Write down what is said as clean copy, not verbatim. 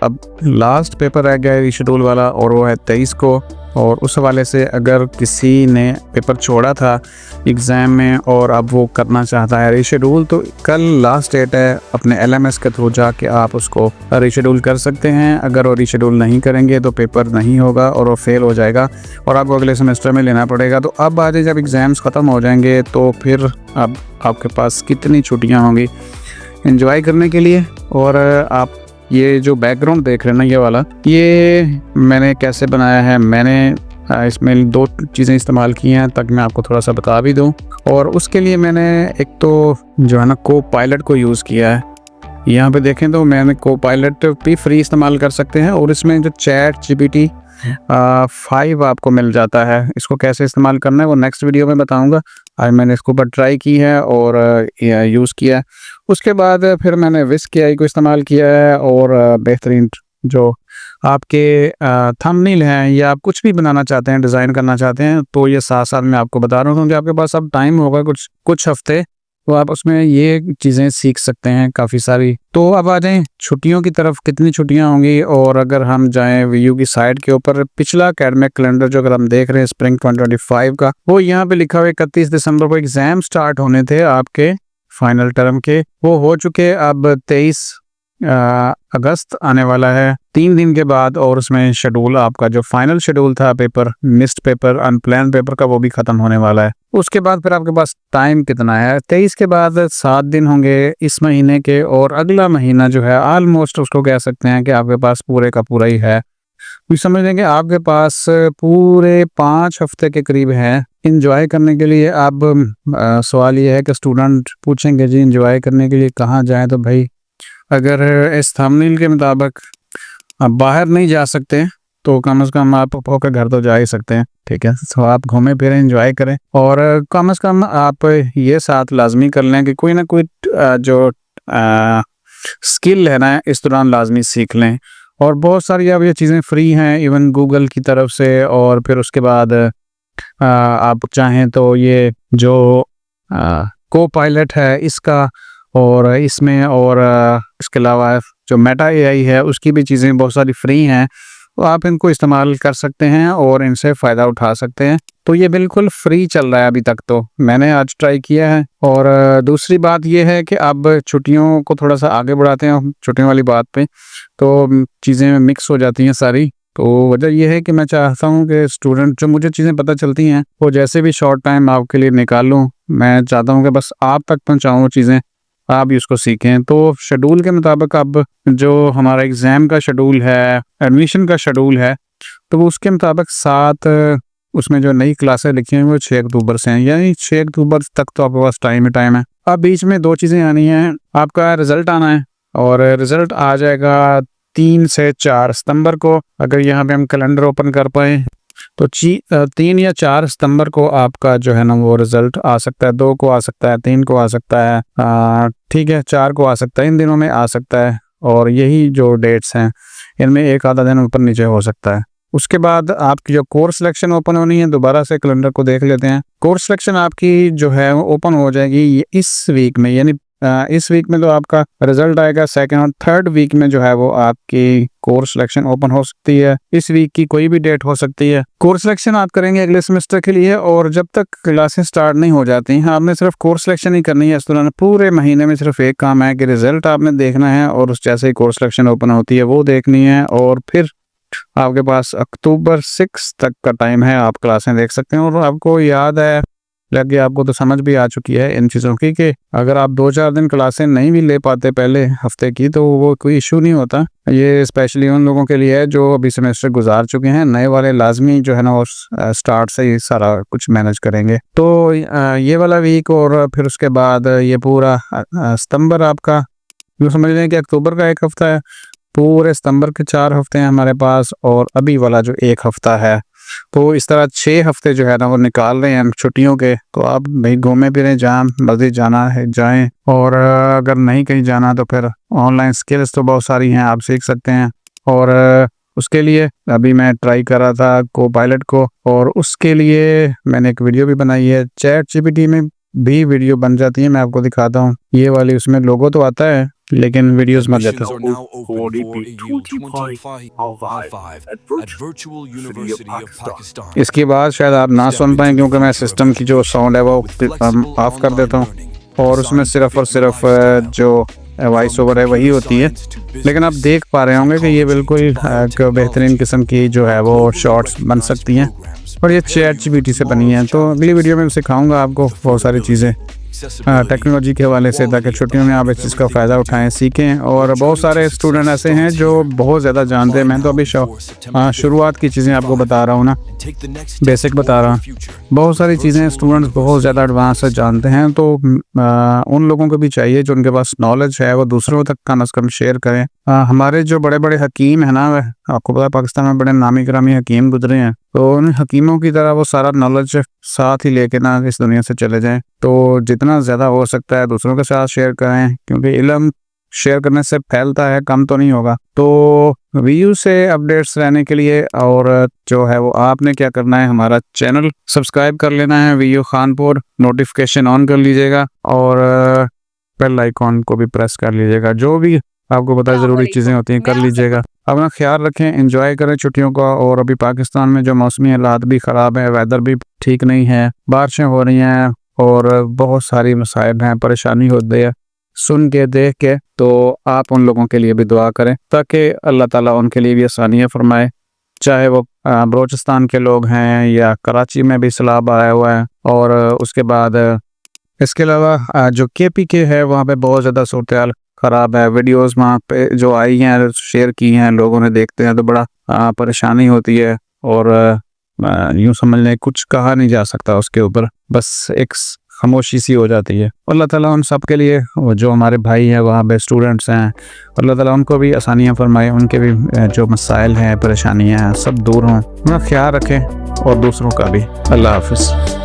अब last paper रह गया है रीशेड्यूल वाला, और वो है 23 को। और उस हवाले से अगर किसी ने पेपर छोड़ा था एग्ज़ाम में और अब वो करना चाहता है रीशेड्यूल, तो कल लास्ट डेट है। अपने LMS के थ्रू जाके आप उसको रीशेड्यूल कर सकते हैं। अगर वो रीशेड्यूल नहीं करेंगे तो पेपर नहीं होगा और वो फेल हो जाएगा और आपको अगले सेमेस्टर में लेना पड़ेगा। तो अब आज जब एग्ज़ाम्स ख़त्म हो जाएंगे तो फिर अब आपके पास कितनी छुट्टियाँ होंगी एंजॉय करने के लिए। और आप ये जो बैकग्राउंड देख रहे हैं ना, ये वाला, ये मैंने कैसे बनाया है, मैंने इसमें 2 चीज़ें इस्तेमाल की हैं ताकि मैं आपको थोड़ा सा बता भी दूं। और उसके लिए मैंने एक तो जो है ना Copilot को यूज़ किया है। यहाँ पे देखें तो मैंने Copilot भी फ्री इस्तेमाल कर सकते हैं, और इसमें जो ChatGPT 5 आपको मिल जाता है। इसको कैसे इस्तेमाल करना है वो नेक्स्ट वीडियो में बताऊंगा। आज मैंने इसके ऊपर ट्राई की है और यूज़ किया है। उसके बाद फिर मैंने Whisk AI को इस्तेमाल किया है, और बेहतरीन जो आपके थंबनेल हैं या आप कुछ भी बनाना चाहते हैं, डिज़ाइन करना चाहते हैं, तो ये साथ साथ मैं आपको बता रहा हूँ क्योंकि आपके पास अब टाइम होगा कुछ हफ्ते, तो आप उसमें ये चीज़ें सीख सकते हैं काफ़ी सारी। तो अब आ जाएं छुट्टियों की तरफ, कितनी छुट्टियां होंगी। और अगर हम जाएं VU की साइट के ऊपर, पिछला एकेडमिक कैलेंडर जो अगर हम देख रहे हैं स्प्रिंग 2025 का, वो यहाँ पे लिखा हुआ है 31 दिसंबर को एग्ज़ाम स्टार्ट होने थे आपके फाइनल टर्म के, वो हो चुके। अब 23 अगस्त आने वाला है 3 दिन के बाद, और उसमें शेड्यूल आपका जो फाइनल शेड्यूल था paper, missed paper, unplanned paper का, वो भी ख़त्म होने वाला है। उसके बाद फिर आपके पास टाइम कितना है, 23 के बाद 7 दिन होंगे इस महीने के, और अगला महीना जो है ऑलमोस्ट उसको कह सकते हैं कि आपके पास पूरे का पूरा ही है। तो समझ लेंगे आपके पास पूरे 5 हफ्ते के करीब है इंजॉय करने के लिए। अब सवाल ये है कि स्टूडेंट पूछेंगे जी इंजॉय करने के लिए कहाँ जाएँ, तो भाई अगर इस थंबनेल के मुताबिक आप बाहर नहीं जा सकते तो कम से कम आप पप्पो के घर तो जा ही सकते हैं, ठीक है। तो आप घूमें फिरें, एंजॉय करें, और कम से कम आप ये साथ लाजमी कर लें कि कोई ना कोई जो स्किल है ना इस दौरान लाजमी सीख लें। और बहुत सारी अब ये चीज़ें फ्री हैं इवन गूगल की तरफ से। और फिर उसके बाद आप चाहें तो ये जो Copilot है इसका, और इसमें, और इसके अलावा जो मेटा AI है उसकी भी चीज़ें बहुत सारी फ्री हैं, तो आप इनको इस्तेमाल कर सकते हैं और इनसे फ़ायदा उठा सकते हैं। तो ये बिल्कुल फ्री चल रहा है अभी तक, तो मैंने आज ट्राई किया है। और दूसरी बात ये है कि अब छुट्टियों को थोड़ा सा आगे बढ़ाते हैं, छुट्टियों वाली बात पे तो चीज़ें मिक्स हो जाती हैं सारी। तो वजह यह है कि मैं चाहता हूँ कि स्टूडेंट जो मुझे चीज़ें पता चलती हैं वो जैसे भी शॉर्ट टाइम आपके लिए निकालूँ, मैं चाहता हूँ कि बस आप तक पहुँचाऊँ वो चीज़ें, आप भी उसको सीखें। तो शेड्यूल के मुताबिक अब जो हमारा एग्ज़ाम का शेड्यूल है, एडमिशन का शेड्यूल है, तो वो उसके मुताबिक 7 उसमें जो नई क्लासें लिखी हैं वो 6 अक्टूबर से हैं, यानी 6 अक्टूबर तक तो आपके पास टाइम ही टाइम है। अब बीच में 2 चीज़ें आनी हैं, आपका रिज़ल्ट आना है, और रिज़ल्ट आ जाएगा 3 से 4 सितंबर को। अगर यहाँ पे हम कैलेंडर ओपन कर पाएँ तो 3 या 4 सितंबर को आपका जो है ना वो रिज़ल्ट आ सकता है। 2 को आ सकता है, 3 को आ सकता है, ठीक है, 4 को आ सकता है, इन दिनों में आ सकता है। और यही जो डेट्स हैं इनमें एक आधा दिन ऊपर नीचे हो सकता है। उसके बाद आपकी जो कोर्स सिलेक्शन ओपन होनी है, दोबारा से कैलेंडर को देख लेते हैं। कोर्स सिलेक्शन आपकी जो है वो ओपन हो जाएगी इस वीक में, यानी इस वीक में तो आपका रिजल्ट आएगा। 2nd और 3rd वीक में जो है वो आपकी कोर्स सिलेक्शन ओपन हो सकती है। इस वीक की कोई भी डेट हो सकती है। कोर्स सिलेक्शन आप करेंगे अगले सेमेस्टर के लिए, और जब तक क्लासेस स्टार्ट नहीं हो जाती हैं आपने सिर्फ कोर्स सिलेक्शन ही करनी है। इस दौरान पूरे महीने में सिर्फ एक काम है कि रिजल्ट आपने देखना है, और उस जैसे ही कोर्स सिलेक्शन ओपन होती है वो देखनी है। और फिर आपके पास अक्टूबर 6 तक का टाइम है, आप क्लासें देख सकते हैं। और आपको याद है, लगे आपको तो समझ भी आ चुकी है इन चीज़ों की, कि अगर आप 2-4 दिन क्लासें नहीं भी ले पाते पहले हफ्ते की तो वो कोई इशू नहीं होता। ये स्पेशली उन लोगों के लिए है जो अभी सेमेस्टर गुजार चुके हैं। नए वाले लाजमी जो है ना वो स्टार्ट से ही सारा कुछ मैनेज करेंगे। तो ये वाला वीक और फिर उसके बाद ये पूरा सितंबर आपका, यूँ समझ लें कि अक्टूबर का 1 हफ्ता है, पूरे सितंबर के 4 हफ्ते हैं हमारे पास, और अभी वाला जो 1 हफ्ता है। तो इस तरह 6 हफ्ते जो है ना वो निकाल रहे हैं छुट्टियों के। तो आप भाई घूमे फिरें, जहाँ मर्जी जाना है जाएं, और अगर नहीं कहीं जाना तो फिर ऑनलाइन स्किल्स तो बहुत सारी हैं, आप सीख सकते हैं। और उसके लिए अभी मैं ट्राई कर रहा था Copilot को, और उसके लिए मैंने एक वीडियो भी बनाई है। ChatGPT में भी वीडियो बन जाती है, मैं आपको दिखाता हूँ। ये वाली उसमें लोगो तो आता है लेकिन वीडियोस मत देता। Admissions are now open for AU 2025 at Virtual University of Pakistan. इसकी बात शायद आप ना सुन पाएँ क्योंकि मैं सिस्टम की जो साउंड है वो ऑफ कर देता हूँ और उसमें सिर्फ और सिर्फ जो वॉइस ओवर है वही होती है। लेकिन आप देख पा रहे होंगे कि ये बिल्कुल एक बेहतरीन किस्म की जो है वो शॉर्ट्स बन सकती हैं और ये ChatGPT से बनी है। तो अगली वीडियो में सिखाऊंगा आपको बहुत सारी चीज़ें टेक्नोलॉजी के हवाले से, ताकि छुट्टियों में आप इस चीज़ का फ़ायदा उठाएं, सीखें। और बहुत सारे स्टूडेंट ऐसे हैं जो बहुत ज़्यादा जानते हैं। मैं तो अभी शुरुआत की चीज़ें आपको बता रहा हूँ ना, बेसिक बता रहा हूँ। बहुत सारी चीज़ें स्टूडेंट्स बहुत ज़्यादा एडवांस से जानते हैं, तो उन लोगों को भी चाहिए जो उनके पास नॉलेज है वो दूसरों तक कम से कम शेयर करें। हमारे जो बड़े बड़े हकीम हैं ना, आपको पता है पाकिस्तान में बड़े नामी गिरामी हकीम गुजरे हैं, तो उन हकीमों की तरह वो सारा नॉलेज साथ ही लेके ना इस दुनिया से चले जाएं। तो जितना ज़्यादा हो सकता है दूसरों के साथ शेयर करें, क्योंकि इल्म शेयर करने से फैलता है, कम तो नहीं होगा। तो वीयू से अपडेट्स रहने के लिए और जो है वो आपने क्या करना है, हमारा चैनल सब्सक्राइब कर लेना है वीयू खानपुर, नोटिफिकेशन ऑन कर लीजिएगा और बेल आइकॉन को भी प्रेस कर लीजिएगा। जो भी आपको पता है ज़रूरी चीज़ें होती हैं कर लीजिएगा। अपना ख्याल रखें, एंजॉय करें छुट्टियों का। और अभी पाकिस्तान में जो मौसमी हालात भी ख़राब है, वेदर भी ठीक नहीं है, बारिशें हो रही हैं और बहुत सारी मसाइल हैं, परेशानी होती है सुन के देख के। तो आप उन लोगों के लिए भी दुआ करें ताकि अल्लाह ताला उनके लिए भी आसानियाँ फरमाए, चाहे वो बलूचिस्तान के लोग हैं या कराची में भी सैलाब आया हुआ है। और उसके बाद इसके अलावा जो KPK है वहाँ पे बहुत ज़्यादा सूरत हाल ख़राब है। वीडियोस वहाँ पे जो आई हैं, शेयर की हैं लोगों ने, देखते हैं तो बड़ा परेशानी होती है और यूँ समझ लें कुछ कहा नहीं जा सकता उसके ऊपर, बस एक खामोशी सी हो जाती है। अल्लाह ताला उन सब के लिए, जो हमारे भाई हैं वहाँ पे स्टूडेंट्स हैं, अल्लाह ताला उनको भी आसानियाँ फरमाए, उनके भी जो मसाइल हैं परेशानियाँ हैं सब दूर हों। अपना ख्याल रखें और दूसरों का भी। अल्लाह हाफ़िज़।